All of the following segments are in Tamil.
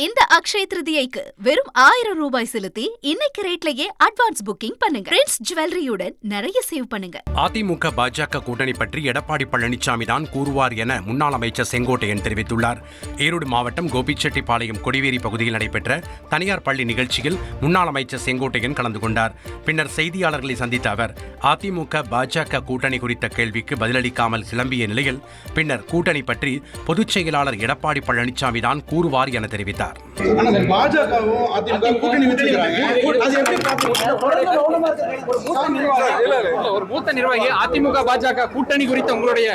இந்த அக்ஷய திருதியைக்கு வெறும் 1000 ரூபாய் செலுத்தி இன்னைக்கு ரேட்லயே அட்வான்ஸ் புக்கிங் பண்ணுங்க. பிரின்ஸ் ஜுவல்லரியுடன் நிறைய சேவ் பண்ணுங்க. அதிமுக பாஜக கூட்டணி பற்றி எடப்பாடி பழனிசாமி தான் கூறுவார் என முன்னாள் அமைச்சர் செங்கோட்டையன் தெரிவித்துள்ளார். ஈரோடு மாவட்டம் கோபிச்செட்டிப்பாளையம் கொடிவேரி பகுதியில் நடைபெற்ற தனியார் பள்ளி நிகழ்ச்சியில் முன்னாள் அமைச்சர் செங்கோட்டையன் கலந்து கொண்டார். பின்னர் செய்தியாளர்களை சந்தித்த அவர் அதிமுக பாஜக கூட்டணி குறித்த கேள்விக்கு பதிலளிக்காமல் கிளம்பிய நிலையில் பின்னர் கூட்டணி பற்றி பொதுச் செயலாளர் எடப்பாடி பழனிசாமி தான் கூறுவார் என தெரிவித்தார். பாஜகவும் அதிமுக கூட்டணி வச்சிருக்காங்க. ஒரு மூத்த நிர்வாகி அதிமுக பாஜக கூட்டணி குறித்த உங்களுடைய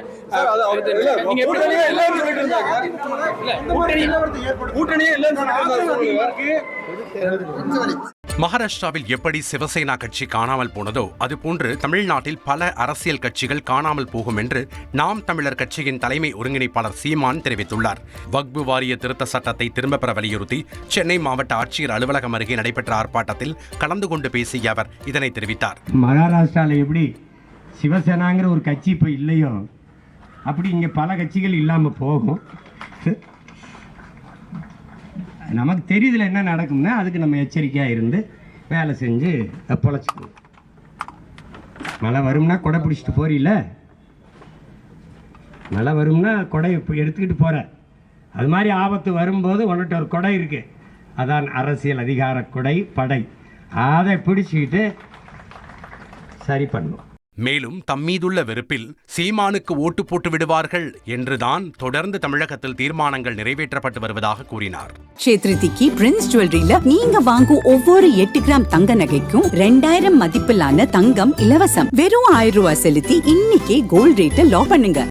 மகாராஷ்டிராவில் எப்படி சிவசேனா கட்சி காணாமல் போனதோ அதுபோன்று தமிழ்நாட்டில் பல அரசியல் கட்சிகள் காணாமல் போகும் என்று நாம் தமிழர் கட்சியின் தலைமை ஒருங்கிணைப்பாளர் சீமான் தெரிவித்துள்ளார். வக்பு வாரிய திருத்த சட்டத்தை திரும்பப் பெற வலியுறுத்தி சென்னை மாவட்ட ஆட்சியர் அலுவலகம் அருகே நடைபெற்ற ஆர்ப்பாட்டத்தில் கலந்து கொண்டு பேசிய அவர் இதனை தெரிவித்தார். மகாராஷ்டிராவில் எப்படி சிவசேனாங்கிற ஒரு கட்சி இப்போ இல்லையோ அப்படி இங்கே பல கட்சிகள் இல்லாமல் போகும். நமக்கு தெரியுதுல என்ன நடக்கும்னா அதுக்கு நம்ம எச்சரிக்கையாக இருந்து வேலை செஞ்சு பொழைச்சிக்கணும். மழை வரும்னா கொடை பிடிச்சிட்டு போறீல, மழை வரும்னா கொடை எடுத்துக்கிட்டு போகிற, அது மாதிரி ஆபத்து வரும்போது உன்கிட்ட ஒரு கொடை இருக்கு, அதான் அரசியல் அதிகார கொடை படை, அதை பிடிச்சிக்கிட்டு சரி பண்ணும். மேலும் தம்மீதுள்ள வெறுப்பில் சீமானுக்கு ஓட்டு போட்டு விடுவார்கள் என்றுதான் தொடர்ந்து தமிழகத்தில் தீர்மானங்கள் நிறைவேற்றப்பட்டு வருவதாக கூறினார். க்ஷேத்ரிதிக்கு பிரின்ஸ் ஜுவல்லரியில நீங்க வாங்கும் ஒவ்வொரு 8 கிராம் தங்க நகைக்கும் 2000 மதிப்பிலான தங்கம் இலவசம். வெறும் 1000 ரூபாய் செலுத்தி இன்னைக்கே கோல்ட் ரேட்டை லாக் பண்ணுங்க.